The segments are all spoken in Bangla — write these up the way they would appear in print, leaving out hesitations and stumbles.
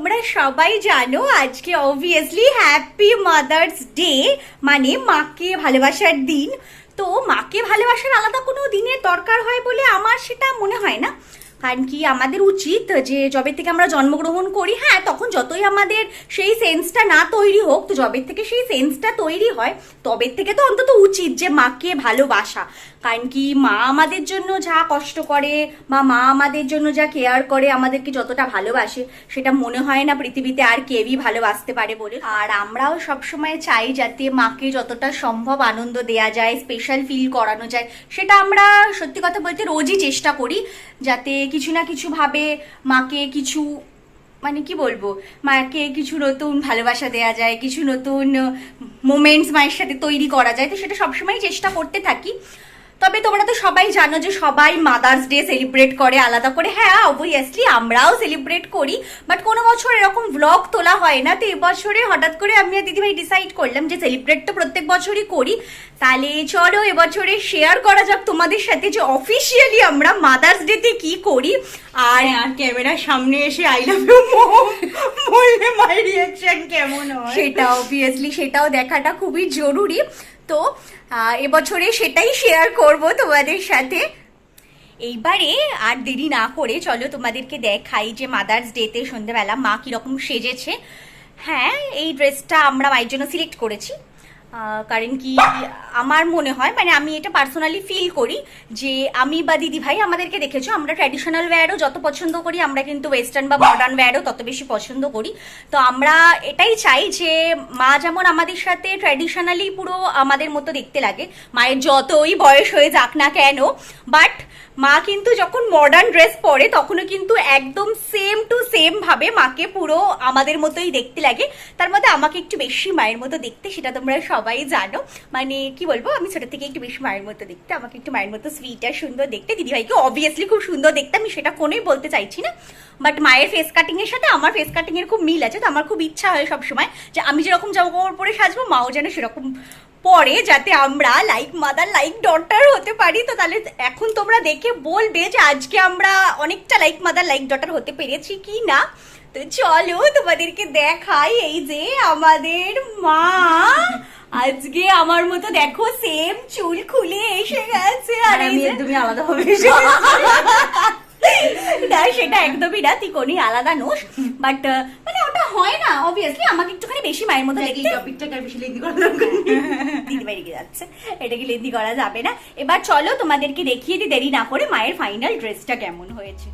তোমরা সবাই জানো আজকে অবভিয়াসলি হ্যাপি মাদার্স ডে, মানে মাকে ভালোবাসার দিন। তো মাকে ভালোবাসার আলাদা কোনো দিনের দরকার হয় বলে আমার সেটা মনে হয় না। কারণ কি আমাদের উচিত যে যবে থেকে আমরা জন্মগ্রহণ করি, হ্যাঁ তখন যতই আমাদের সেই সেন্সটা না তৈরি হোক, তো যবে থেকে সেই সেন্সটা তৈরি হয় তবে থেকে তো অন্তত উচিত যে মাকে ভালোবাসা। কারণ কি মা আমাদের জন্য যা কষ্ট করে বা মা আমাদের জন্য যা কেয়ার করে, আমাদেরকে যতটা ভালোবাসে, সেটা মনে হয় না পৃথিবীতে আর কেউই ভালোবাসতে পারে বলে। আর আমরাও সবসময় চাই যাতে মাকে যতটা সম্ভব আনন্দ দেয়া যায়, স্পেশাল ফিল করানো যায়। সেটা আমরা সত্যি কথা বলতে রোজই চেষ্টা করি, যাতে কিছু না কিছু ভাবে মাকে কিছু, মানে কি বলবো, মাকে কিছু নতুন ভালোবাসা দেয়া যায়, কিছু নতুন মোমেন্টস মায়ের সাথে তৈরি করা যায়। তো সেটা সবসময় চেষ্টা করতে থাকি। তবে তোমরা তো সবাই জানো যে সবাই মাদার্স ডে সেলিব্রেট করে আলাদা করে। হ্যাঁ অবভিয়াসলি আমরাও সেলিব্রেট করি, বাট কোনো বছর এরকম ভ্লগ তোলা হয় না। তো এবছরে হঠাৎ করে আমি আর দিদিভাই ডিসাইড করলাম যে সেলিব্রেট তো প্রত্যেক বছরই করি, তাহলে চলো এবছরে শেয়ার করা যাক তোমাদের সাথে যে অফিসিয়ালি আমরা মাদার্স ডে তে কি করি। আর ক্যামেরার সামনে এসে আই লাভ ইউ মম বললে মাই রিঅ্যাকশন কেমন হয় সেটা অবভিয়াসলি সেটাও দেখাটা খুবই জরুরি। তো এবছরে সেটাই শেয়ার করব তোমাদের সাথে। এইবারে আর দেরি না করে চলো তোমাদেরকে দেখাই যে মাদার্স ডেতে সন্ধ্যেবেলা মা কিরকম সেজেছে। হ্যাঁ এই ড্রেসটা আমরা মায়ের জন্য সিলেক্ট করেছি, কারণ কি আমার মনে হয়, মানে আমি এটা পার্সোনালি ফিল করি যে আমি বা দিদি ভাই আমাদেরকে দেখেছো আমরা ট্র্যাডিশনাল ওয়্যারও যত পছন্দ করি, আমরা কিন্তু ওয়েস্টার্ন বা মডার্ন ওয়্যারও তত বেশি পছন্দ করি। তো আমরা এটাই চাই যে মা যেমন আমাদের সাথে ট্র্যাডিশনালি পুরো আমাদের মতো দেখতে লাগে, মায়ের যতই বয়স হয়ে যাক না কেন, বাট মা কিন্তু যখন মডার্ন ড্রেস পরে তখনও কিন্তু একদম সেম টু সেম ভাবে মাকে পুরো আমাদের মতোই দেখতে লাগে। তার মধ্যে আমাকে একটু বেশি মায়ের মতো দেখতে, সেটা তোমরা সবাই জানো। মানে কি বলবো, আমি ছোট থেকে একটু বেশি মায়ের মতো দেখতে, আমাকে একটু মায়ের মতো সুইট আর সুন্দর দেখতে। দিদিভাইকে অবভিয়াসলি খুব সুন্দর দেখতে, আমি সেটা কোনোই বলতে চাইছি না, বাট মায়ের ফেস কাটিং এর সাথে আমার ফেস কাটিং এর খুব মিল আছে। তো আমার খুব ইচ্ছা হয় সবসময় যে আমি যেরকম জামা কাপড় পরে সাজবো মাও যেন সেরকম পরে, যাতে আমরা লাইক মাদার লাইক ডটার হতে পারি। তো তাহলে এখন তোমরা দেখে বলবে যে আজকে আমরা অনেকটা লাইক মাদার লাইক ডটার হতে পেরেছি কি না। তো চলো তোমাদেরকে দেখাই, এই যে আমাদের মা আজকে আমার মতো দেখো সেম চুল খুলে এসে গেছে। আর আমি একদমই আলাদা হবে না সেটা একদমই না, তুই কোনই আলাদা নোস, বাট মানে ওটা হয় না। অবভিয়াসলি আমাকে একটুখানি বেশি মায়ের মতো দেখতে। টপিকটাকে বেশি লেন্দি করা দরকার দিদিভাই রেগে যাচ্ছে, এটাকে লেন্দি করা যাবে না। এবার চলো তোমাদেরকে দেখিয়ে দিই দেরি না করে মায়ের ফাইনাল ড্রেসটা কেমন হয়েছে।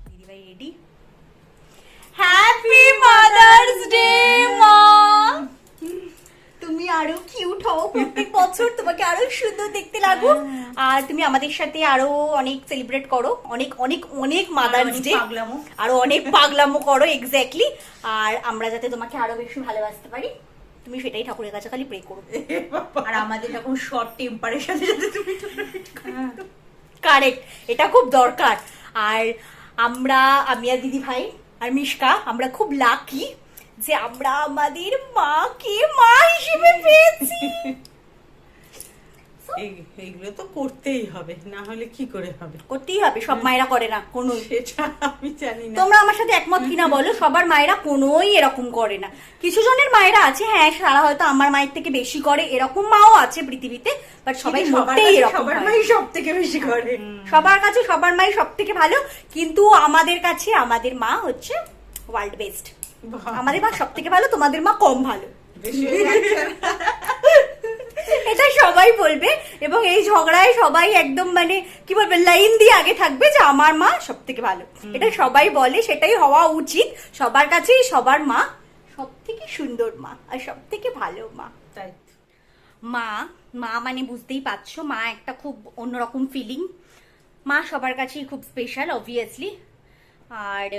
দিদিভাই রেডি? হ্যাপি মাদার্স ডে মা, তুমি আরো কিউট হও, প্রত্যেক বছর তোমাকে আরো সুন্দর দেখতে লাগুক, আর তুমি আমাদের সাথে আরো অনেক সেলিব্রেট করো, অনেক অনেক অনেক মাদার্স ডে, আরো অনেক পাগলামো করো। এক্স্যাক্টলি। আর আমরা যাতে তোমাকে আরো বেশি ভালোবাসতে পারি, তুমি সেটাই ঠাকুরের কাছে খালি প্রে করো। আর আমাদের যখন শর্ট টেম্পারের সাথে সাথে তুমি কারেক্ট, এটা খুব দরকার। আর আমরা, আমি আর দিদি ভাই আর মিশকা, আমরা খুব লাকি যে আমরা আমাদের মাকে মা হিসেবে পেয়েছি। এইগুলো তো করতেই হবে, না হলে কি করে হবে? করতেই হবে, সব মায়েরা করে না কোনো। সেটা আমি জানি না, তোমরা আমার সাথে একমত কিনা বলো, সবার মায়েরা কোনোই এরকম করে না। কিছু জনের মায়েরা আছে, হ্যাঁ সারা হয়তো আমার মায়ের থেকে বেশি করে, এরকম মাও আছে পৃথিবীতে, বাট সবাই মোটেই এরকম। সবার মাই সব থেকে বেশি করে, সবার কাছে সবার মাই সব থেকে ভালো, কিন্তু আমাদের কাছে আমাদের মা হচ্ছে ওয়ার্ল্ড বেস্ট। আমাদের মা সব থেকে ভালো, তোমাদের মা কম ভালো, এটা সবাই বলবে। এবং এই ঝগড়ায় সবাই একদম মানে কি বলবে, লাইন দিয়ে আগে থাকবে যে আমার মা সব থেকে ভালো। এটা সবাই বলে, সেটাই হওয়া উচিত। সবার কাছেই সবার মা সব থেকে সুন্দর মা আর সব থেকে ভালো মা। তাই মা, মা মানে বুঝতেই পারছো, মা একটা খুব অন্যরকম ফিলিং। মা সবার কাছেই খুব স্পেশাল অবভিয়াসলি। আর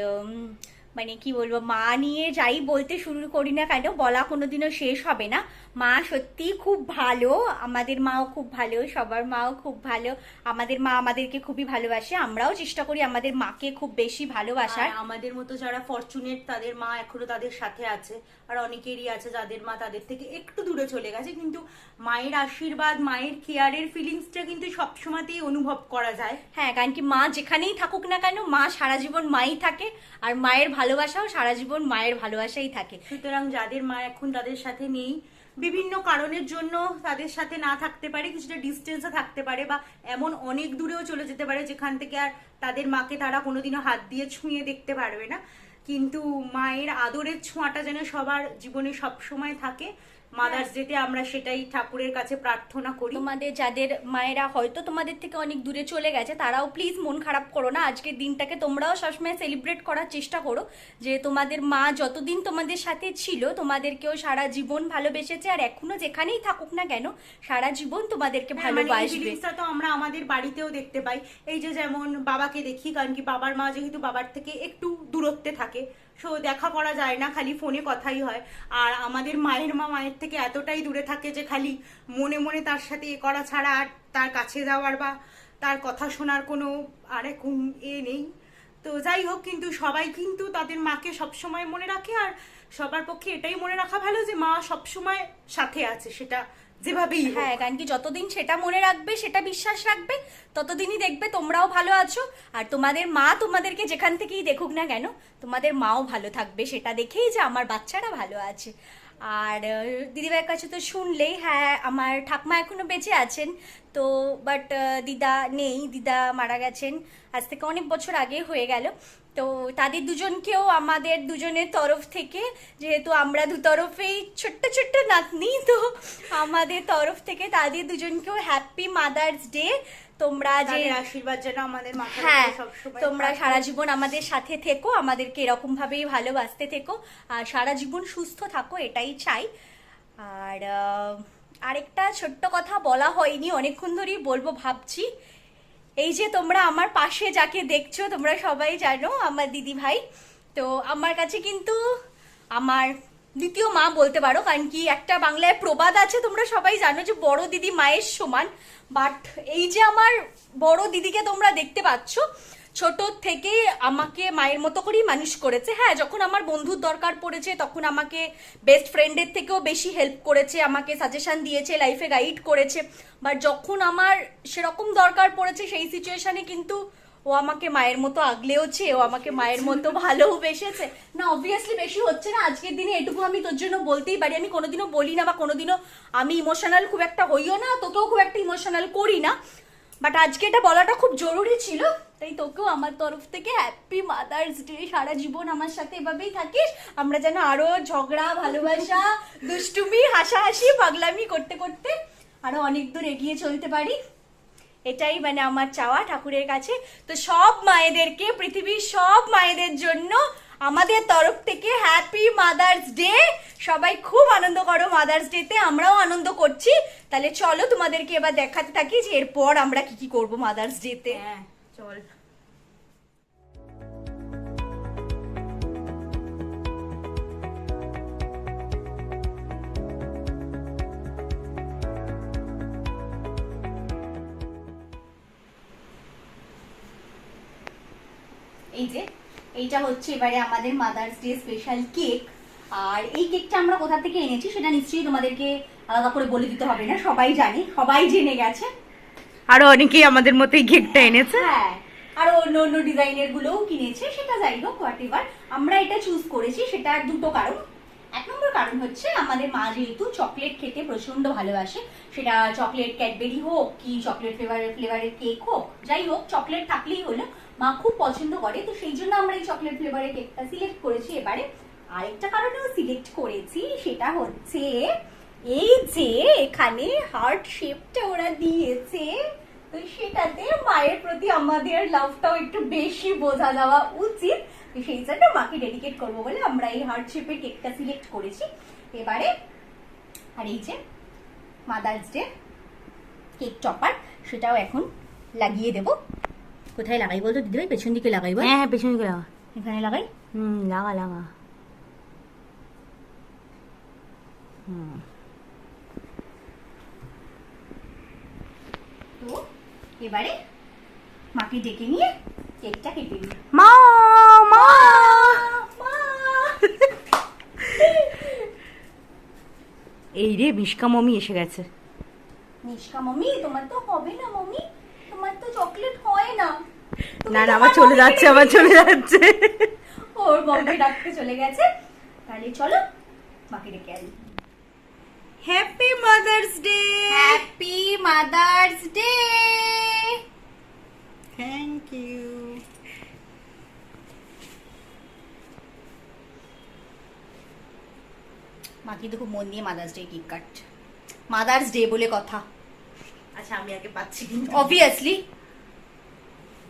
মানে কি বলবো, মা নিয়ে যাই বলতে শুরু করি না কেন, বলা কোনোদিনও শেষ হবে না। মা সত্যি খুব ভালো, আমাদের মাও খুব ভালো, সবার মাও খুব ভালো। আমাদের মা আমাদেরকে খুবই ভালোবাসে, আমরাও চেষ্টা করি আমাদের মাকে খুব বেশি ভালোবাসার। আর আমাদের মতো যারা ফরচুনেট তাদের মা এখনো তাদের সাথে আছে, আর অনেকেরই আছে যাদের মা তাদের থেকে একটু দূরে চলে গেছে, কিন্তু মায়ের আশীর্বাদ, মায়ের কেয়ারের ফিলিংসটা কিন্তু সবসময়তেই অনুভব করা যায়। হ্যাঁ, কারণ কি মা যেখানেই থাকুক না কেন, মা সারা জীবন মাই থাকে, আর মায়ের ভালোবাসাও সারা জীবন মায়ের ভালোবাসাই থাকে। সুতরাং যাদের মা এখন তাদের সাথে নেই, বিভিন্ন কারণের জন্য তাদের সাথে না থাকতে পারে, কিছুটা ডিস্টেন্সে থাকতে পারে, বা এমন অনেক দূরেও চলে যেতে পারে যেখান থেকে আর তাদের মাকে তারা কোনোদিনও হাত দিয়ে ছুঁয়ে দেখতে পারবে না, কিন্তু মায়ের আদরের ছোঁয়াটা যেন সবার জীবনে সব সময় থাকে। মাদার্স ডেতে আমরা সেটাই ঠাকুরের কাছে প্রার্থনা করি। তোমাদের যাদের মায়েরা হয়তো তোমাদের থেকে অনেক দূরে চলে গেছে, তারাও প্লিজ মন খারাপ করো না। আজকের দিনটাকে তোমরাও সবসময় সেলিব্রেট করার চেষ্টা করো, যে তোমাদের মা যতদিন তোমাদের সাথে ছিল তোমাদেরকেও সারা জীবন ভালোবেসেছে, আর এখনো যেখানেই থাকুক না কেন সারা জীবন তোমাদেরকে ভালোবাসবে। তো আমরা আমাদের বাড়িতেও দেখতে পাই, এই যে যেমন বাবাকে দেখি, কারণ কি বাবার মা যেহেতু বাবার থেকে একটু দূরত্বে থাকে, সো দেখা করা যায় না, খালি ফোনে কথাই হয়। আর আমাদের মায়ের মা মায়ের থেকে এতটাই দূরে থাকে যে খালি মনে মনে তার সাথে এ করা ছাড়া আর তার কাছে যাওয়ার বা তার কথা শোনার কোনো আর এখন নেই। তো যাই হোক, কিন্তু সবাই কিন্তু তাদের মাকে সবসময় মনে রাখে, আর সবার পক্ষে এটাই মনে রাখা ভালো যে মা সবসময় সাথে আছে, সেটা যেভাবেই হোক। হ্যাঁ, কারণ কি যতদিন সেটা মনে রাখবে, সেটা বিশ্বাস রাখবে, ততদিনই দেখবে তোমরাও ভালো আছো, আর তোমাদের মা তোমাদেরকে যেখান থেকেই দেখুক না কেন তোমাদের মাও ভালো থাকবে, সেটা দেখেই যে আমার বাচ্চারা ভালো আছে। আর দিদিভাইয়ের কাছে তো শুনলেই, হ্যাঁ আমার ঠাকমা এখনো বেঁচে আছেন, তো বাট দিদা নেই, দিদা মারা গেছেন আজ থেকে অনেক বছর আগে হয়ে গেল। তো তাদের দুজনকেও আমাদের দুজনের তরফ থেকে, যেহেতু আমরা দু তরফেই ছোট্ট ছোট্ট নাতনি, তো আমাদের তরফ থেকে তাদের দুজনকেও হ্যাপি মাদার্স ডে। তোমরা যে আশীর্বাদ যেন আমাদের মাথার হ্যাঁ, উপরে সবসময় তোমরা থাকে। সারা জীবন আমাদের সাথে থেকো, আমাদেরকে এরকম ভাবেই ভালোবাসতে থেকো, আর সারা জীবন সুস্থ থাকো, এটাই চাই। আর আরেকটা ছোট্ট কথা বলা হয়নি, অনেকক্ষণ ধরেই বলবো ভাবছি। এই যে তোমরা আমার পাশে যাকে দেখছো, তোমরা সবাই জানো আমার দিদি ভাই, তো আমার কাছে কিন্তু আমার দ্বিতীয় মা বলতে পারো, কারণ কি একটা বাংলায় প্রবাদ আছে, তোমরা সবাই জানো যে বড় দিদি মায়ের সমান। বাট এই যে আমার বড় দিদিকে তোমরা দেখতে পাচ্ছ, ছোট থেকে আমাকে মায়ের মতো করেই মানুষ করেছে। হ্যাঁ, যখন আমার বন্ধুর দরকার পড়েছে তখন আমাকে বেস্ট ফ্রেন্ডের থেকেও বেশি হেল্প করেছে, আমাকে সাজেশন দিয়েছে, লাইফে গাইড করেছে। বাট যখন আমার সেরকম দরকার পড়েছে সেই সিচুয়েশনে কিন্তু ও আমাকে মায়ের মতো আগলেওছে, ও আমাকে মায়ের মতো ভালোবেসেছে। না অবভিয়াসলি বেশি হচ্ছে না, আজকের দিনে এটুকু আমি তোর জন্য বলতেই পারি। আমি কোনোদিনও বলি না, বা কোনোদিনও আমি ইমোশনাল খুব একটা হইও না, তোকেও খুব একটা ইমোশনাল করি না, বাট আজকে এটা বলাটা খুব জরুরি ছিল। তাই তোকেও আমার তরফ থেকে হ্যাপি মাদার্স ডে। সারা জীবন আমার সাথে এভাবেই থাকিস, আমরা যেন আরো ঝগড়া, ভালোবাসা, দুষ্টুমি, হাসাহাসি, পাগলামি করতে করতে আরো অনেক দূর এগিয়ে চলতে পারি, এটাই মানে আমার চাওয়া ঠাকুরের কাছে। তো সব মায়েদেরকে, পৃথিবীর সব মায়েদের জন্য আমাদের তরফ থেকে হ্যাপি মাদার্স ডে। সবাই খুব আনন্দ করো মাদার্স ডেতে, আমরাও আনন্দ করছি। তাহলে চলো তোমাদেরকে এবার দেখাতে থাকি যে এরপর আমরা কি কি করবো মাদার্স ডেতে। হ্যাঁ চল। এই যে এইটা হচ্ছে এবারে আমাদের মাদার্স ডে স্পেশাল কেক, আর এই কেকটা আমরা কোথা থেকে এনেছি সেটা নিশ্চয়ই তোমাদেরকে আলাদা করে বলে দিতে হবে না, সবাই জানি, সবাই জেনে গেছে। আরো অনেকেই আমাদের মতোই কেকটা এনেছে। হ্যাঁ, আরো অন্য অন্য ডিজাইনের গুলোও কিনেছে, সেটা যাই হোক হোয়াট এভার। আমরা এটা চুজ করেছি সেটা দুটো কারণ। এক নম্বর কারণ হচ্ছে আমাদের মা যেহেতু চকলেট খেতে প্রচন্ড ভালোবাসে, সেটা চকলেট ক্যাডবেরি হোক কি চকলেট ফ্লেভারের কেক হোক, যাই হোক চকলেট থাকলেই হলো, মা খুব পছন্দ করে, তো সেই জন্য আমরা এই চকলেট ফ্লেভারের কেকটা সিলেক্ট করেছি এবারে। আরেকটা কারণেও সিলেক্ট করেছি, সেটা হচ্ছে এই যে এখানে হার্ট শেপটা ওরা দিয়েছে, তো সেটাতে মায়ের প্রতি আমাদের লাভটাও একটু বেশি বোঝা যাওয়া উচিত, সেই জন্য মাকে ডেডিকেট করবো বলে আমরা এই হার্ট শেপের কেকটা সিলেক্ট করেছি এবারে। আর এই যে মাদার্স ডে কেক টপার, সেটাও এখন লাগিয়ে দেব। কোথায় লাগাই বলতো দিদিভাই? পেছন দিকে লাগাই বল। হ্যাঁ পেছনে গেলাম। এখানে লাগাই। লাগা লাগা। তো এবারে মাকে ডেকে নিয়ে কেকটা কেটে নিই। মা মা এই রে মিষ্কা মমি এসে গেছে। নিষ্কা মম্মি, তোমার তো হবে না মম্মি, তোমার তো চকলেট হয় না। তুমি না না তোমার আমার চলে মম্মিকে যাচ্ছে, ডেকে আমার নিয়ে- চলে যাচ্ছে। ওর মম্মি ডাকতে চলে গেছে, তাহলে চলো মাকে ডেকে আনি। Happy mother's day. Happy mother's day. Thank you. মা কিন্তু খুব মন দিয়ে মাদার্স ডে কেক কাটছে। মাদার্স ডে বলে কথা, আচ্ছা আমি আগে পাচ্ছি কিন্তু। অবভিয়াসলি।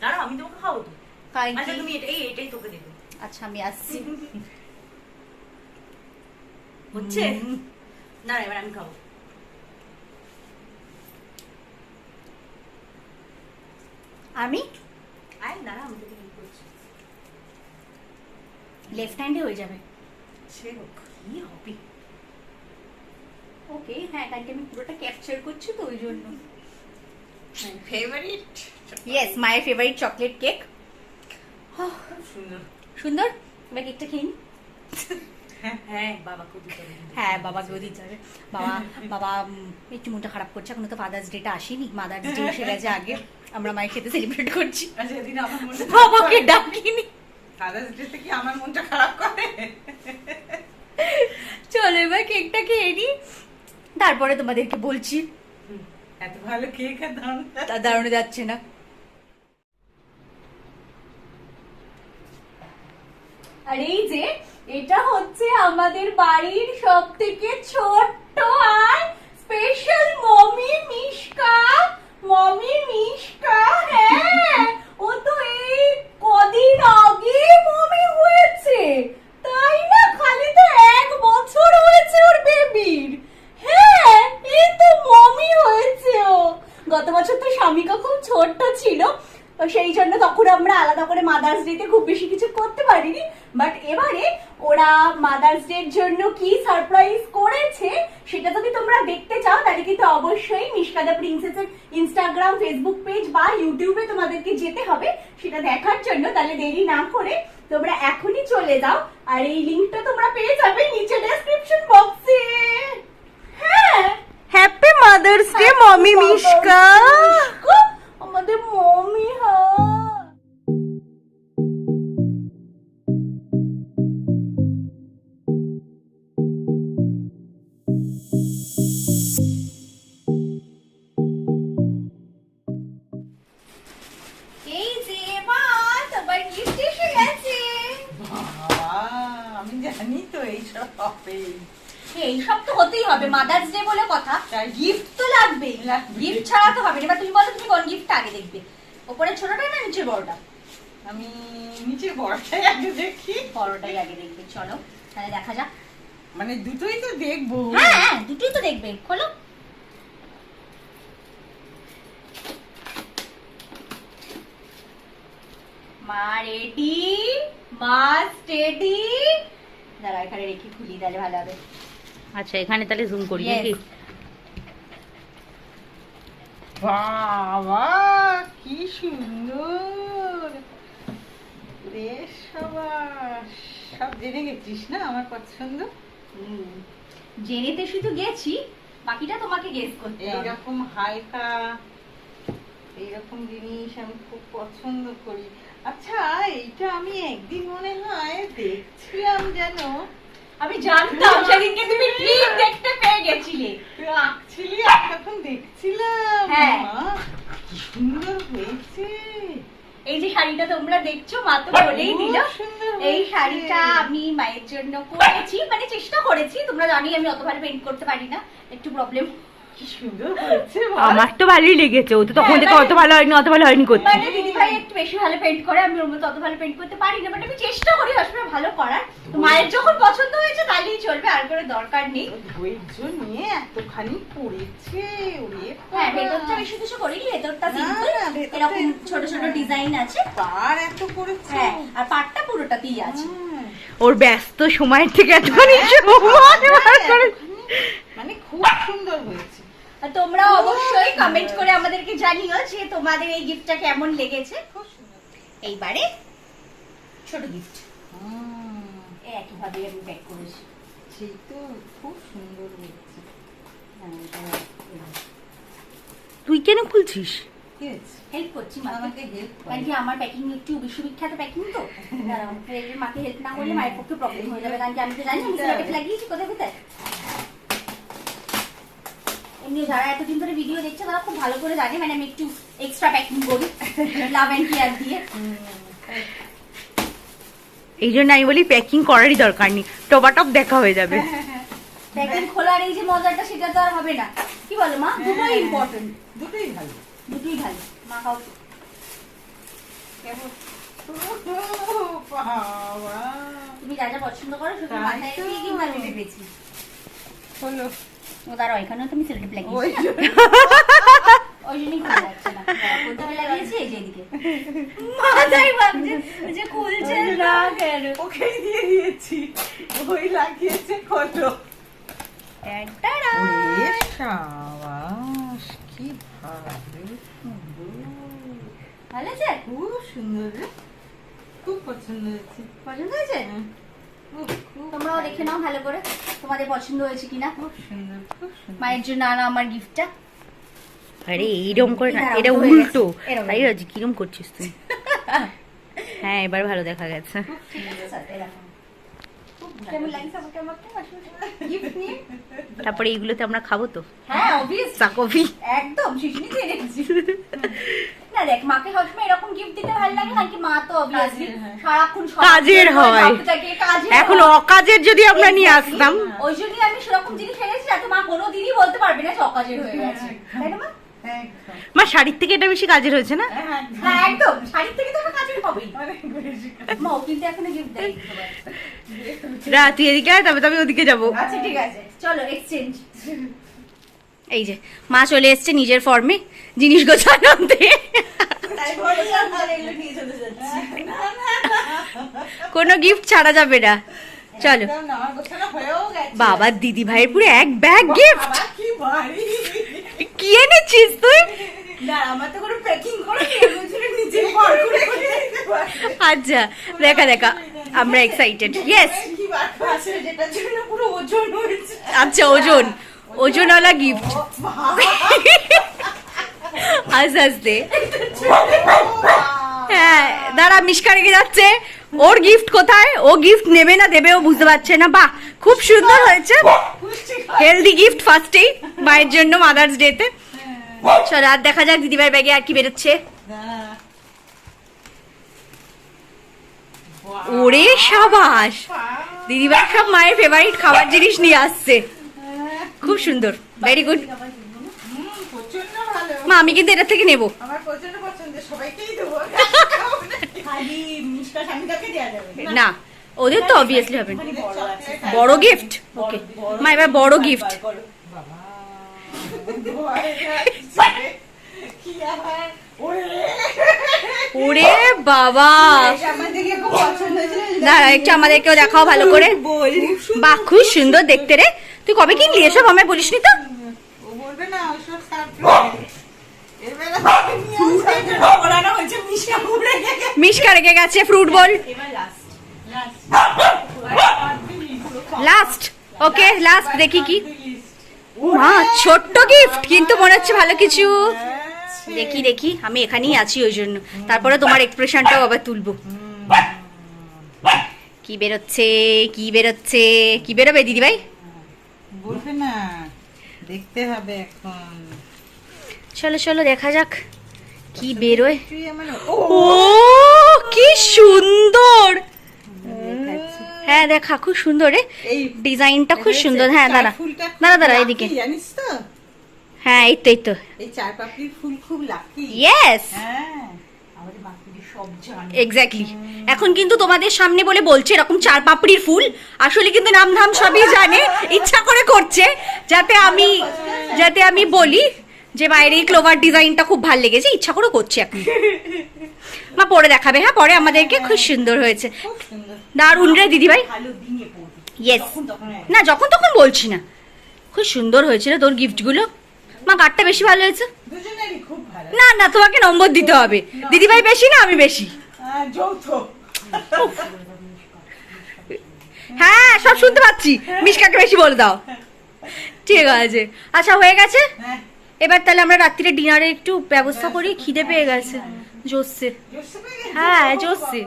দাঁড়াও আমি তোমাকে খাবো তো। আচ্ছা তুমি এটাই তোকে দেবো। আচ্ছা আমি আসছি। হচ্ছে না এবার আমি খাবো। আমি আয় দাঁড়া আমি তোকে কি করছি। লেফট হ্যান্ডে হয়ে যাবে। সে হোক কি হবে। ওকে, হ্যাঁ কালকে আমি পুরোটা ক্যাপচার করছি তো ওই জন্য। ফেভারিট। ইয়েস, মায়ের ফেভারিট চকলেট কেক। সুন্দর। সুন্দর। এবার কেকটা খেয়ে নি। হ্যাঁ বাবা খুব দিতে হবে। হ্যাঁ বাবাকেও দিতে হবে। বাবা বাবা একটু মনটা খারাপ করছে, এখনো তো ফাদার্স ডেটা আসেনি। মাদার্স ডে এসে গেছে আগে, আমরা মায়ের সাথে সেলিব্রেট করছি। আচ্ছা এদিন আমার মনটা বাবাকে ডাকিনি। ফাদার্স ডেতে কি আমার মনটা খারাপ করে? চলো এবার কেকটা খেয়ে নি, তারপরে তোমাদেরকে বলছি। এত ভালো কেক আর দাম। তা দাঁড়ানো যাচ্ছে না। আর এই যে এটা হচ্ছে আমাদের বাড়ির সব থেকে ছোট্ট আর স্পেশাল মমি মিষ্কা। মমি মিষ্কা, হ্যাঁ ও তো এই কদিন আগে মমি হয়েছে, তাই না? খালি তো 1 বছর হয়েছে ওর বেবির। হ্যাঁ এই তো মমি হয়েছে ও। গত বছর তো স্বামীকা খুব ছোট্ট ছিল, তো সেই জন্য তখন আমরা আলাদা করে মাদার্স ডেতে খুব বেশি কিছু করতে পারিনি। বাট এবারে ওরা মাদার্স ডের জন্য কি সারপ্রাইজ করেছে সেটা যদি তোমরা দেখতে চাও, তাহলে কিন্তু অবশ্যই মিশকা দ্য প্রিন্সেসের ইনস্টাগ্রাম, ফেসবুক পেজ বা ইউটিউবে তোমাদেরকে যেতে হবে সেটা দেখার জন্য। তাহলে দেরি না করে তোমরা এখনই চলে যাও, আর এই লিংকটা তোমরা পেয়ে যাবে নিচে ডেসক্রিপশন বক্সে। হ্যাঁ, হ্যাপি মাদার্স ডে মমি মিষ্কা। আমাদের মমি। হ্যাঁ এই যে মা তোমার গিফট এসে গেছে। আমি জানি তো এইসব হবে। এইসব তো হতেই হবে, মাদার্স ডে বলে কথা। তাই। গিফট তো লাগবেই, লাগবে। গিফট ছাড়া তো হবে না। এবার তুমি বলো তুমি কোন গিফটটা আগে দেখবে, ওপরে ছোটটা না নিচের বড়টা? আমি নিচে বড়টাই আগে দেখি। বড়টাই আগে দেখবে, চলো তাহলে দেখা যাক। মানে দুটোই তো দেখবো। হ্যাঁ হ্যাঁ দুটোই তো দেখবে, খোলো। মা রেডি, মা স্টেডি। দাঁড়া এখানে রেখে খুলি, তাহলে ভালো হবে। আচ্ছা এখানে তাহলে জুম করি Yes. নাকি? বাবা কি সুন্দর। বেশ সবাস সব জেনে গেছিস না আমার পছন্দ। জেনেতে শুধু গেছি, বাকিটা তোমাকে গেস করতে হবে। এইরকম হালকা এইরকম জিনিস আমি খুব পছন্দ করি। আচ্ছা এইটা আমি একদিন মনে হয় দেখছিলাম যেন। আমি জানতাম সেদিনকে তুমি ঠিক দেখতে পেয়ে গেছিলে। তুই আঁকছিলি আর তখন দেখছিলাম। হ্যাঁ। মা, কি সুন্দর হয়েছে। এই যে শাড়িটা তোমরা দেখছো, মা তো বলেই দিল। খুব সুন্দর এই হয়েছে। শাড়িটা আমি মায়ের জন্য করেছি, মানে চেষ্টা করেছি। তোমরা জানি আমি অত ভালো পেইন্ট করতে পারি না, একটু প্রবলেম। কি সুন্দর হয়েছে। আমার তো ভালোই লেগেছে। ও তো তখন হ্যাঁ, থেকে অত ভালো হয়নি, অত ভালো হয়নি করতে। মানে দিদি ভাই একটু বেশি ভালো পেইন্ট করে, আমি ওর মতো অত ভালো পেইন্ট করতে পারি না, বাট আমি চেষ্টা করি সবসময় ভালো করার। তো মায়ের যখন পছন্দ হয়েছে তাহলেই চলবে, আর করে দরকার নেই। ধৈর্য নিয়ে এতখানি পড়েছে, ওরে হ্যাঁ, ভেতরটা বেশি কিছু করিনি, ভেতরটা না, সিম্পল, না, ভেতরটা এরকম এরকম ছোট ছোট ডিজাইন আছে। পার এত করেছে। হ্যাঁ, আর পাটটা পুরোটাতেই আছে। ওর ব্যস্ত সময়ের থেকে এতখানি সময় বার করে মানে খুব সুন্দর হয়েছে। আর তোমরা অবশ্যই কমেন্ট করে আমাদেরকে জানিও যে তোমাদের এই গিফটটা কেমন লেগেছে। খুব সুন্দর। এইবারে ছোট গিফট একইভাবে আমি প্যাক করেছি। সেই তো খুব সুন্দর হয়েছে। তুই কেন খুলছিস? কি হয়েছে? হেল্প করছি মাকে, আমাকে হেল্প কারণ কি আমার প্যাকিং একটু বিশ্ববিখ্যাত প্যাকিং তো, মাকে হেল্প না করলে মায়ের পক্ষে প্রবলেম হয়ে যাবে, কারণ কি আমি তো জানি আমি সিলেবাস লাগিয়েছি কোথায় কোথায়। এমনি যারা এতদিন ধরে ভিডিও দেখছে তারা খুব ভালো করে জানে, মানে আমি একটু এক্সট্রা প্যাকিং করি লাভ এন্ড কেয়ার দিয়ে। এই জন্য আমি বলি প্যাকিং করারই দরকার নেই, টপাটপ দেখা হয়ে যাবে। প্যাকিং খোলার এই যে মজাটা সেটা তো আর হবে না, কি বলো মা? দুটোই ইম্পর্টেন্ট, দুটোই ভালো। দুটোই ভালো। মা খাও। কেমন? ও বাবা, তুমি যা যা পছন্দ করো শুধু তাই মাথায় তো। দিয়ে কিংবা ভেবেছি। হলো। ও দাঁড়াও, এখানেও তুমি সেলফি ওই লাগিয়েছি, ওই জন্যই খুলে যাচ্ছে না। কোথায় লাগিয়েছি? এই যে এদিকে। মাথায় ভাবছে যে খুলছে না কেন। ওকে দিয়ে দিয়েছি, ওই লাগিয়েছে কত। টাটা। ওরে সাবাস, কি ভালো সুন্দর। ভালো আছে? খুব সুন্দর রে, খুব পছন্দ হয়েছে। পছন্দ হয়েছে? খুব খুব তোমরাও দেখে নাও ভালো করে তোমাদের পছন্দ হয়েছে কিনা। খুব সুন্দর, খুব সুন্দর। মায়ের জন্য আনা আমার গিফটটা। আরে এইরকম করে না, এরকম এটা হয়ে উল্টো। গেছে, এরকম। তাই আজ কিরম করছিস তুই? হ্যাঁ, এবার ভালো দেখা গেছে। কেমন লাগছে আমাকে? আমাকে গিফট নিয়ে তারপরে এইগুলোতে আমরা খাবো তো হ্যাঁ অবভিয়াসলি চা কফি। একদম শিশনি দিয়ে রেখেছি। না দেখ, মাকে সবসময় এরকম গিফট দিতে ভালো লাগে না কি? মা তো অবভিয়াসলি কাজের, হ্যাঁ। সারাক্ষণ কাজের হয়। এখন অকাজের যদি আমরা নিয়ে আসতাম। ওই জন্যই আমি সেরকম জিনিস এনেছি যাতে মা কোনোদিনই বলতে পারবে না যে অকাজের হয়ে গেছে, তাই না মা? একদম। মা শাড়ির থেকে এটা বেশি কাজের হয়েছে না? হ্যাঁ একদম, শাড়ির থেকে তো আমার কাজের হবেই। অনেক বেশি। মা ও কিন্তু এখনো গিফট দেয়নি তোমায়। রা তুই এদিকে আয়, তবে আমি ওদিকে যাবো। আচ্ছা ঠিক আছে, চলো এক্সচেঞ্জ। এই যে মা চলে এসেছে নিজের ফর্মে জিনিস গোছানোতে। তাই বললাম, আর এগুলো নিয়ে চলে যাচ্ছি। কোনো গিফট ছাড়া যাবে না। চলো। একদম না, আমার গোছানো হয়েও গেছে। বাবা দিদি ভাইয়ের পুরো এক ব্যাগ গিফট। বাবা, কি ভারী। কি এনেছিস তুই? না, আমার তো কোনো প্যাকিং করে নিচে ভর করে রেখে দিতে পারে। আচ্ছা, দেখা দেখা আমরা এক্সাইটেড। ইয়েস। কি বারবার আছে, যেটার জন্য পুরো ওজন হয়েছে। আচ্ছা, ওজনওয়ালা গিফট। ও বাবা, আস্তে আস্তে। হ্যাঁ, দাঁড়া, মিশকা রেখে যাচ্ছে। ওর গিফট কোথায়? ও গিফট নেবে না দেবে ও বুঝতে পারছে না। বাহ, খুব সুন্দর হয়েছে। হেলদি গিফট ফার্স্টেই মায়ের জন্য মাদার্স ডে তে। চল আর দেখা যাক দিদিভাইয়ের ব্যাগে আর কি বেরোচ্ছে। ওরে সাবাস, দিদিভাই সব মায়ের ফেভারিট খাবার জিনিস নিয়ে আসছে। খুব সুন্দর, ভেরি গুড। প্রচন্ড ভালো। মা আমি কিন্তু এটা থেকে নেবো। আমার প্রচন্ড পছন্দ, সবাইকেই দেবো। খালি মিষ্টা স্বামীটাকে দেওয়া যাবে না, ওদের তো অবভিয়াসলি হবে। ওখানে বড় আছে। বড় গিফট। ওকে মা, এবার বড় গিফট। বাবা, ভয় লাগছে। কি আবার? ওরে বাবা, এটা আমাদেরকে খুব পছন্দ হয়েছিল। দাঁড়া একটু আমাদেরকেও দেখাও ভালো করে। বাহ, খুব সুন্দর দেখতে রে। তুই কবে কিনলি এসব? আমায় বলিসনি তো। ও বলবে না, ওসব সারপ্রাইজ। এবারে ফ্রুটের জন্য ওড়ানো হয়েছে, মিষ্টা উড়ে গেছে। মিশকা রেখে গেছে ফ্রুট বল। এবার লাস্ট লাস্ট, ওকে লাস্ট। দেখি কি। মা ছোট্ট গিফট, কিন্তু মনে হচ্ছে ভালো কিছু। দেখি দেখি, আমি এখানেই আছি ওই জন্য। তারপরে তোমার এক্সপ্রেশনটাও আবার তুলবো। কি বেরোচ্ছে, কি বেরোচ্ছে, কি বেরোবে দিদিভাই? বলবে না, দেখতে হবে এখন। চলো চলো দেখা যাক কি বেরোয়। তুই আমার ও কি সুন্দর। হ্যাঁ দেখা, খুব সুন্দর রে। এই ডিজাইনটা খুব সুন্দর। হ্যাঁ দাঁড়া ফুলটা দাঁড়া দাঁড়া এদিকে। জানিস তো, হ্যাঁ এই তো এই তো। এই চার পাপড়ির ফুল খুব লাকি। ইয়েস। হ্যাঁ, আমাদের বাকুড়ি সব জানি। এক্স্যাক্টলি। এখন কিন্তু তোমাদের সামনে বলে বলছে এরকম 4 পাপড়ির ফুল, আসলে কিন্তু নাম ধাম সবই জানে, ইচ্ছা করে করছে যাতে আমি বলি যে মায়ের এই ক্লোভার ডিজাইনটা খুব ভালো লেগেছে, ইচ্ছা করে করছে এখন। মা পরে দেখাবে, হ্যাঁ পরে আমাদেরকে, খুব সুন্দর হয়েছে, খুব সুন্দর। দারুণ রে দিদিভাই। ভালো দিনে পড়বে। ইয়েস, তখন তখন হ্যাঁ। না যখন তখন বলছি না, খুব সুন্দর হয়েছে রে তোর গিফটগুলো। মা কার্ডটা বেশি ভালো হয়েছে। দুজনেরই খুব ভালো। না না, তোমাকে নম্বর দিতে হবে, দিদিভাই বেশি না আমি বেশি। যৌথ। হ্যাঁ সব শুনতে পাচ্ছি, মিশকাকে বেশি বলে দাও। ঠিক আছে, আচ্ছা হয়ে গেছে। হ্যাঁ। এবার তাহলে আমরা রাত্রিরে ডিনারে একটু ব্যবস্থা করি, খিদে পেয়ে গেছে জোরসে। হ্যাঁ জোরসে।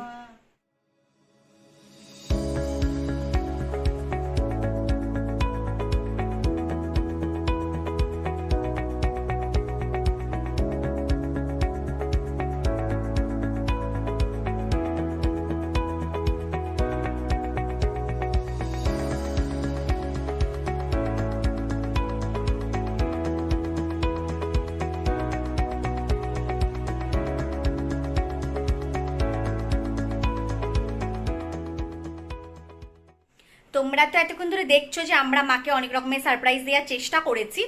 তোমরা তো এতক্ষণ ধরে দেখছো যে আমরা মাকে অনেক রকমের সারপ্রাইজ দেওয়ার চেষ্টা করেছি।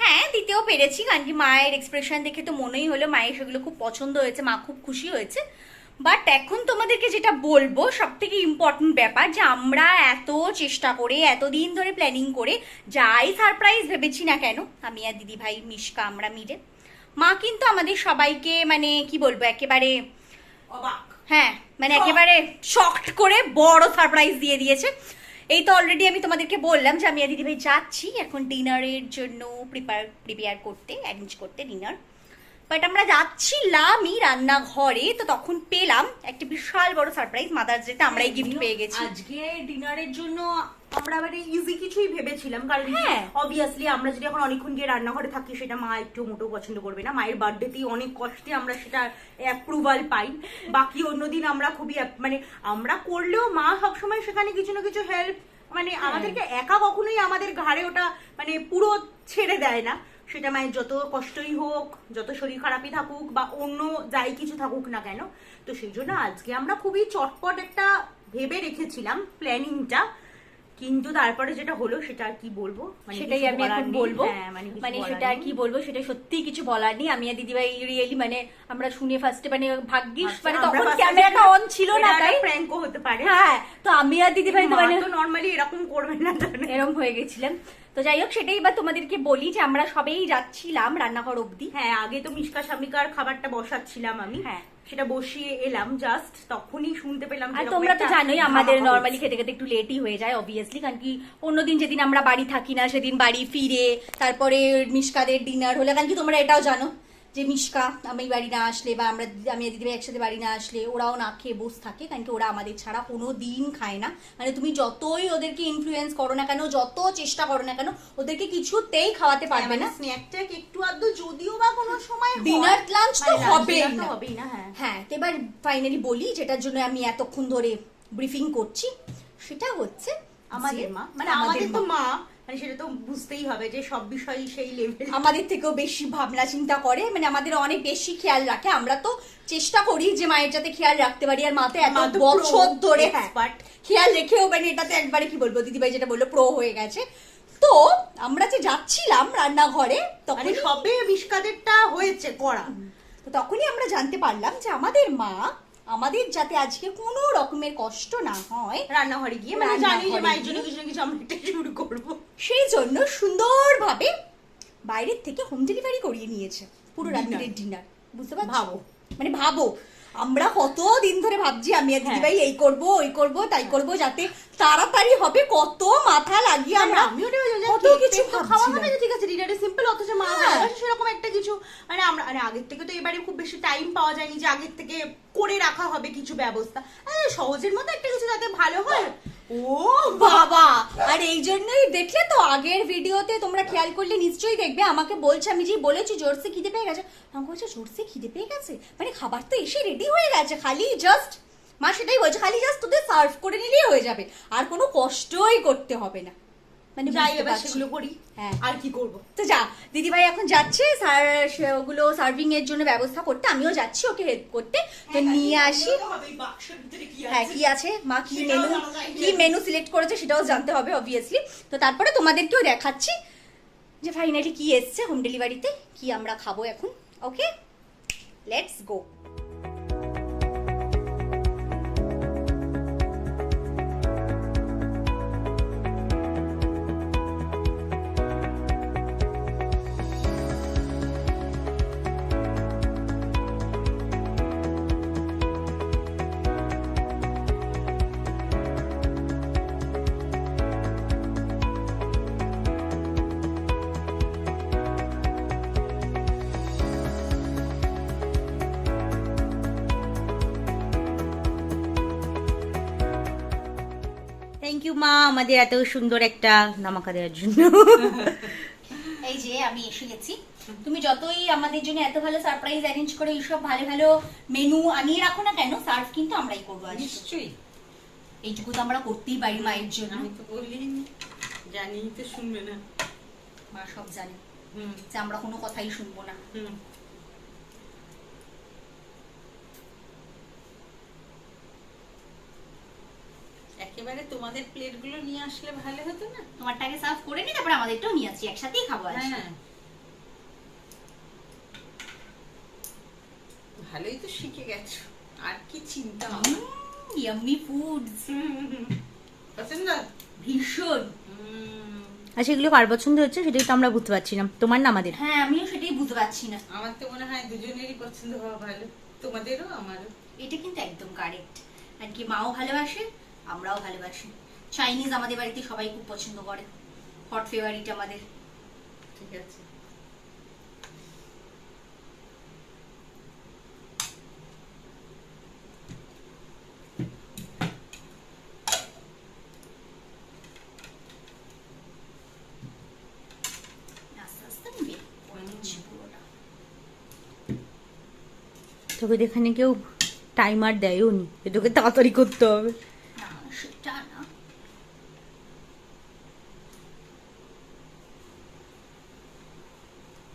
হ্যাঁ দিতেও পেরেছি, কারণ কি মায়ের এক্সপ্রেশন দেখে তো মনেই হলো মায়ের সেগুলো খুব পছন্দ হয়েছে, মা খুব খুশি হয়েছে। বাট এখন তোমাদেরকে যেটা বলবো সব থেকে ইম্পর্টেন্ট ব্যাপার, যে আমরা এত চেষ্টা করে এতদিন ধরে প্ল্যানিং করে যাই সারপ্রাইজ ভেবেছি না কেন, আমি আর দিদি ভাই মিশকা আমরা মিলে, মা কিন্তু আমাদের সবাইকে মানে কি বলবো একেবারে অবাক। হ্যাঁ মানে একেবারে শকড করে বড় সারপ্রাইজ দিয়ে দিয়েছে। এই তো অলরেডি আমি তোমাদেরকে বললাম যে আমি আর দিদিভাই যাচ্ছি এখন ডিনারের জন্য প্রিপেয়ার করতে, অ্যারেঞ্জ করতে ডিনার। বাট আমরা যাচ্ছিলামই রান্নাঘরে, তো তখন পেলাম একটা বিশাল বড় সারপ্রাইজ, মাদার্স ডেতে আমরাই গিফট পেয়ে গেছি। আজকে ডিনারের জন্য আমরা মানে ইজি কিছুই ভেবেছিলাম, কারণ হ্যাঁ। অবভিয়াসলি আমরা যদি এখন অনেকক্ষণ গিয়ে রান্নাঘরে থাকি সেটা মা একটু মোটেও পছন্দ করবে না। মায়ের বার্থডেতেই অনেক কষ্টে আমরা সেটা অ্যাপ্রুভাল পাই, বাকি অন্যদিন আমরা খুবই মানে আমরা করলেও মা সবসময় সেখানে কিছু না কিছু হেল্প, মানে আমাদেরকে একা কখনোই আমাদের ঘাড়ে ওটা মানে পুরো ছেড়ে দেয় না। সেটা মায়ের যত কষ্টই হোক, যত শরীর খারাপই থাকুক বা অন্য যাই কিছু থাকুক না কেন। তো সেই জন্য আজকে আমরা খুবই চটপট একটা ভেবে রেখেছিলাম প্ল্যানিংটা, কিন্তু তারপরে যেটা হলো সেটা আর কি বলবো, মানে সেটাই কিছু আমি বলার এখন নেই। বলবো, হ্যাঁ, কিছু মানে বলার সেটা আর নেই। কি বলবো, সেটা সত্যি কিছু বলার নেই। আমি আর দিদিভাই রিয়েলি মানে আমরা শুনে ফার্স্টে মানে ভাগ্যিস মানে আমরা তখন first ক্যামেরাটা অন ছিল না, এটা তাই প্র্যাঙ্কও হতে পারে। হ্যাঁ তো আমি আর দিদিভাই তো মা মানে তো নরমালি এরকম করবে না, জানো। এরকম হয়ে গেছিলাম। তো যাই হোক সেটাই এবার তোমাদেরকে বলি যে আমরা সবাই যাচ্ছিলাম রান্নাঘর অবধি। হ্যাঁ, আগে তো মিশকা স্বামীকার খাবারটা বসাচ্ছিলাম আমি, হ্যাঁ। সেটা বসিয়ে এলাম, জাস্ট তখনই শুনতে পেলাম যে আর এরকম তোমরা তো একটা জানোই আমাদের ধামাকা নর্মালি হচ্ছে। খেতে খেতে একটু লেটই হয়ে যায় অবভিয়াসলি, কারণ কি অন্যদিন যেদিন আমরা বাড়ি থাকি না সেদিন বাড়ি ফিরে তারপরে মিশকাদের ডিনার হলে, কারণ কি তোমরা এটাও জানো যে মিশকা আমি বাড়ি না আসলে বা আমি আর দিদিভাই একসাথে বাড়ি না আসলে ওরাও না খেয়ে বসে থাকে, কারণ কি ওরা আমাদের ছাড়া কোনো দিন খায় না। মানে তুমি যতই ওদেরকে ইনফ্লুয়েন্স করো না কেন, যত চেষ্টা করো না কেন, ওদেরকে কিছুতেই খাওয়াতে পারবে না। স্ন্যাকটা একটু আধটু যদিও বা কোনো সময় ডিনার লাঞ্চ তো হবেই না। হবেই না। হ্যাঁ, হ্যাঁ তো এবার ফাইনালি বলি যেটার জন্য আমি এতক্ষণ ধরে ব্রিফিং করছি, সেটা হচ্ছে আমাদের যে মা, মানে আমাদের তো মা, মানে সেটা তো বুঝতেই হবে যে সব বিষয়ই সেই লেভেল, আমাদের থেকেও বেশি ভাবনা চিন্তা করে, মানে আমাদের অনেক বেশি খেয়াল রাখে। আমরা তো চেষ্টা করি যে মায়ের যাতে খেয়াল রাখতে পারি, আর মা তো এত মা তো বছর pro ধরে expert। খেয়াল রেখেও মানে এটাতে একবারে কি বলবো, দিদিভাই যেটা বললো প্রো হয়ে গেছে। তো আমরা যে যাচ্ছিলাম রান্নাঘরে তখন মানে সবে মিশকাদেরটা হয়েছে করা, তো তখনই আমরা জানতে পারলাম যে আমাদের মা আমাদের যাতে আজকে কোনো রকমের কষ্ট না হয় রান্নাঘরে গিয়ে মানে জানি যে মায়ের জন্য কিছু না কিছু আমরা একটা শুরু করবো, সেই জন্য সুন্দরভাবে বাইরের থেকে হোম ডেলিভারি করিয়ে নিয়েছে পুরো রাত্রির ডিনার। বুঝতে পারছো? ভাবো। মানে ভাবো আমরা কত দিন ধরে ভাবছি আমি আর দিদিভাই এই করব ওই করব তাই করব যাতে তাড়াতাড়ি হবে, কত মাথা লাগিয়ে আমরা আমি ওটা কত কিছু খাওয়া ভাবছিলাম। হবে যে ঠিক আছে ডিনারে সিম্পল, অথচ মা ভালোবাসে সেরকম একটা কিছু, মানে আমরা মানে আগের থেকে তো এবারে খুব বেশি টাইম পাওয়া যায়নি যে আগের থেকে করে রাখা হবে কিছু ব্যবস্থা, সহজের মধ্যে একটা কিছু যাতে ভালো হয়। ও বাবা, আর এই জন্যই দেখলে তো আগের ভিডিওতে তোমরা খেয়াল করলে নিশ্চয়ই দেখবে আমাকে বলছে, আমি যে বলেছি জোরসে খিদে পেয়ে গেছে, আমাকে বলছে জোরসে খিদে পেয়ে গেছে, মানে খাবার তো এসে রেডি হয়ে গেছে, খালি জাস্ট মা সেটাই বলছে খালি জাস্ট তোদের সার্ভ করে নিলেই হয়ে যাবে, আর কোনো কষ্টই করতে হবে না। মানে যাই বুঝতে এবার পারছো। সেগুলো করি, হ্যাঁ। আর কি করব। তো যা, দিদিভাই এখন যাচ্ছে স্যার ওগুলো সার্ভিং এর জন্য ব্যবস্থা করতে, আমিও যাচ্ছি ওকে হেল্প করতে। তো নিয়ে আসি হ্যাঁ কি আছে মা, কি মেনু সিলেক্ট করেছে সেটাও জানতে হবে অবভিয়াসলি। তো তারপরে তোমাদেরকেও দেখাচ্ছি যে ফাইনালি কি এসছে হোম ডেলিভারিতে, কি আমরা খাবো এখন। ওকে, লেটস গো। থ্যাংক ইউ মা, আমাদের এত সুন্দর একটা নামাকা দেওয়ার জন্য। এই যে আমি এসে গেছি। তুমি যতই আমাদের জন্য এত ভালো সারপ্রাইজ অ্যারেঞ্জ করে এইসব ভালো ভালো মেনু আনিয়ে রাখো না কেন, সার্ভ কিন্তু আমরাই করবো আজ। নিশ্চয়ই, এইটুকু তো আমরা করতেই পারি মায়ের জন্য। আমি তো বলিনি, জানি তো শুনবে না। মা সব জানে হুম যে আমরা কোনো কথাই শুনবো না। হুম। একেবারে তোমাদের প্লেটগুলো নিয়ে আসলে ভালো হতো না? তোমারটাকে সার্ভ করে নি, তারপরে আমাদেরটাও নিয়ে আসি, একসাথেই খাবো আজ। হ্যাঁ, ভালোই তো শিখে গেছো, আর কি চিন্তা। ইয়াম্মি ফুডস, পছন্দ ভীষণ। আচ্ছা, এগুলো কার পছন্দ হচ্ছে সেটাই তো আমরা বুঝতে পারছি না, তোমার না আমাদের? হ্যাঁ আমিও সেটাই বুঝতে পারছি না। আমার তো মনে হয় দুজনেরই পছন্দ হওয়া ভালো, তোমাদেরও আমারও। এটা কিন্তু একদম কারেক্ট। আর কি মাও ভালোবাসে, আমরাও ভালোবাসি। চাইনিজ আমাদের বাড়িতে সবাই খুব পছন্দ করে, হট ফেভারিট আমাদের। ঠিক আছে। আস্তে আস্তে নিবে, করে নিচ্ছি পুরোটা। তোকে এখানে কেউ টাইমার দেয়ও নি, তোকে তাড়াতাড়ি করতে হবে। না সেটা না,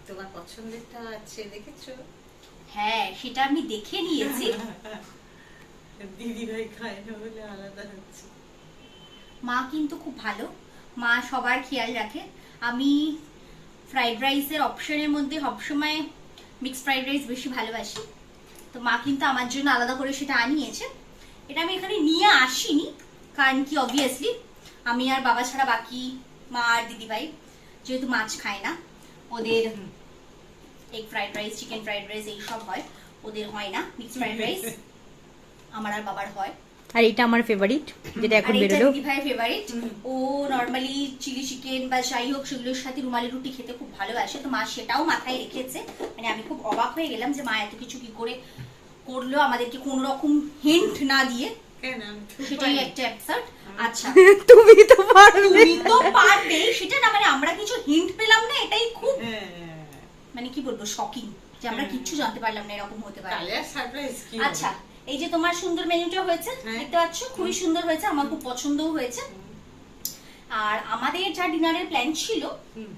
তোমার পছন্দেরটা আছে দেখেছো? হ্যাঁ সেটা আমি দেখে নিয়েছি। দিদি ভাই খায় না বলে আলাদা হচ্ছে। মা কিন্তু খুব ভালো, মা সবার খেয়াল রাখে। আমি ফ্রাইড রাইসের অপশনের মধ্যে সবসময় মিক্সড ফ্রাইড রাইস বেশি ভালোবাসি, তো মা কিন্তু আমার জন্য আলাদা করে সেটা আনিয়েছে। এটা আমি এখানে নিয়ে আসিনি, কারণ কি অবভিয়াসলি আমি আর বাবা ছাড়া বাকি মা আর দিদিভাই যেহেতু মাছ খায় না, ওদের egg fried rice, chicken fried rice এইসব হয়, ওদের হয় না মিক্সড ফ্রাইড রাইস, আমার আর বাবার হয়। আর এটা আমার ফেভারিট, যেটা এখন আর এটা বেরোলো। দিদিভাই ফেভারিট। ও নরমালি চিলি চিকেন বা যাই হোক সেগুলোর সাথে রুমালি রুটি খেতে খুব ভালোবাসে, তো মা সেটাও মাথায় রেখেছে। মানে আমি খুব অবাক হয়ে গেলাম যে মা এত কিছু কি করে করলো আমাদেরকে কোন রকম হিন্ট না দিয়ে। কেন আমি তো সেটাই পারি। একটা অ্যাবসার্ড। আচ্ছা তুমি তো পারবে। তুমি তো পারবে সেটা না, মানে আমরা কিছু হিন্ট পেলাম না, এটাই খুব হ্যাঁ, মানে কি বলবো শকিং যে আমরা কিচ্ছু জানতে পারলাম না এরকম হতে পারে। তাহলে আর সারপ্রাইজ কি হবে? আচ্ছা এই যে তোমার সুন্দর মেনুটা হয়েছে, হ্যাঁ। দেখতে পাচ্ছ খুবই সুন্দর হয়েছে, আমার খুব পছন্দও হয়েছে। আর আমাদের যা ডিনারের প্ল্যান ছিল হুম,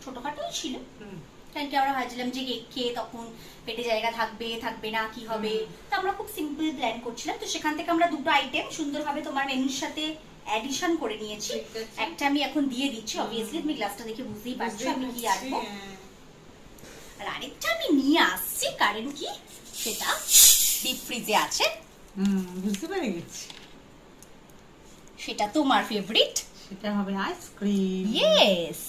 ছোটখাটোই ছিল, হুম, কারণ কি আমরা ভাবছিলাম যে কেক খেয়ে তখন পেটে জায়গা থাকবে থাকবে না কি হবে, তো আমরা খুব সিম্পল প্ল্যান করছিলাম। তো সেখান থেকে আমরা দুটো আইটেম সুন্দরভাবে তোমার মেনুর সাথে অ্যাডিশন করে নিয়েছি। ঠিক আছে। একটা আমি এখন দিয়ে দিচ্ছি, অবভিয়াসলি তুমি গ্লাসটা দেখে বুঝতেই পারছো বুঝতেই আমি কি পারছি, আনবো। হ্যাঁ। আর আরেকটা আমি নিয়ে আসছি, কারণ কি সেটা ডিপ ফ্রিজে আছে, বুঝতে পেরে গেছি। সেটা তোমার ফেভারিট। সেটা হবে আইসক্রিম। ইয়েস,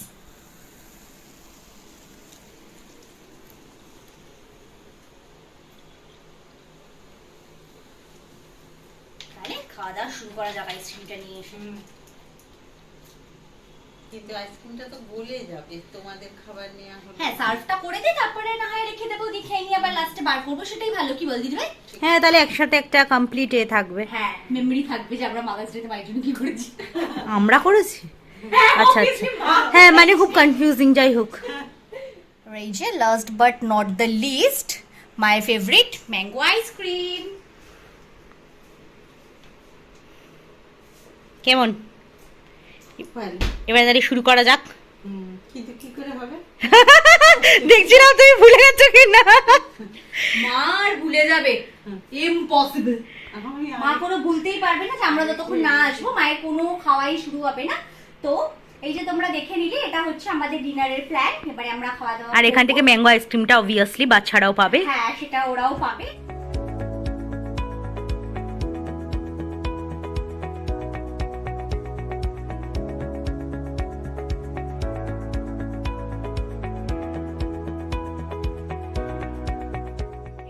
তাহলে খাওয়া দাওয়া শুরু করা যাক আইসক্রিমটা নিয়ে এসে। কিন্তু আইসক্রিমটা তো গলে যাবে, তোমাদের খাবার নেওয়া হলো। হ্যাঁ সার্ভটা করে দিই, তারপরে না হয় রেখে দেবো, দিয়ে খেয়ে নিয়ে আবার লাস্টে বার করবো, সেটাই ভালো। কি বল দিদি ভাই? হ্যাঁ, তাহলে একসাথে একটা কমপ্লিট এ থাকবে। হ্যাঁ মেমরি থাকবে যে আমরা মাদার্স ডে তে মায়ের জন্য কি করেছি। আমরা করেছি। হ্যাঁ, আচ্ছা obviously আচ্ছা, মা। হ্যাঁ মানে খুব কনফিউজিং, যাই হোক। এই যে last but not the least, my favourite mango ice cream. কেমন পারি। এবারে তাহলে শুরু করা যাক। কিন্তু কি করে হবে? দেখছিলাম তুমি ভুলে গেছো কিনা। মা আর ভুলে যাবে, ইম্পসিবল। আমি মা কোনো ভুলতেই পারবে না যে আমরা যতক্ষণ না আসবো মায়ের কোনো খাওয়াই শুরু হবে না। তো এই যে তোমরা দেখে নিলে এটা হচ্ছে আমাদের ডিনারের প্ল্যান। এবারে আমরা খাওয়া দাওয়া আর এখান করবো। থেকে ম্যাঙ্গো আইসক্রিমটা অবভিয়াসলি বাচ্চারাও পাবে। হ্যাঁ, সেটা ওরাও পাবে।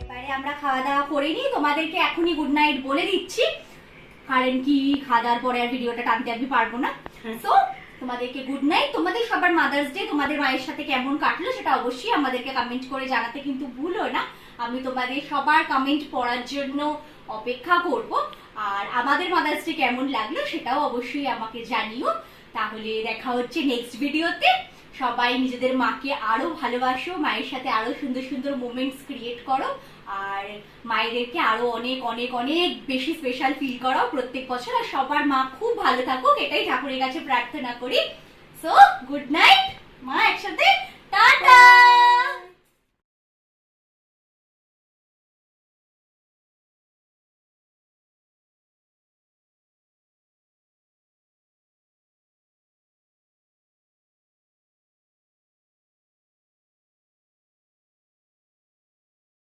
এবারে আমরা খাওয়া দাওয়া করে নিই, তোমাদেরকে এখনই গুড নাইট বলে দিচ্ছি, কারণ কি খাওয়া দাওয়ার পরে আর ভিডিওটা টানতে আমি পারবো না। তো তোমাদেরকে গুড নাইট। তোমাদের সবার মাদার্স ডে তোমাদের মায়ের সাথে কেমন কাটলো সেটা অবশ্যই আমাদেরকে কমেন্ট করে জানাতে কিন্তু ভুলো না। আমি তোমাদের সবার কমেন্ট পড়ার জন্য অপেক্ষা করব। আর আমাদের মাদার্স ডে কেমন লাগলো সেটাও অবশ্যই আমাকে জানিও। তাহলে দেখা হচ্ছে নেক্সট ভিডিওতে। সবাই নিজেদের মাকে আরো ভালোবাসো, মায়ের সাথে আরো সুন্দর সুন্দর মোমেন্টস ক্রিয়েট করো, আর মায়েদেরকে আরো অনেক অনেক অনেক বেশি স্পেশাল ফিল করাও প্রত্যেক বছর। আর সবার মা খুব ভালো থাকুক এটাই ঠাকুরের কাছে প্রার্থনা করি। সো গুড নাইট মা, একসাথে টাটা।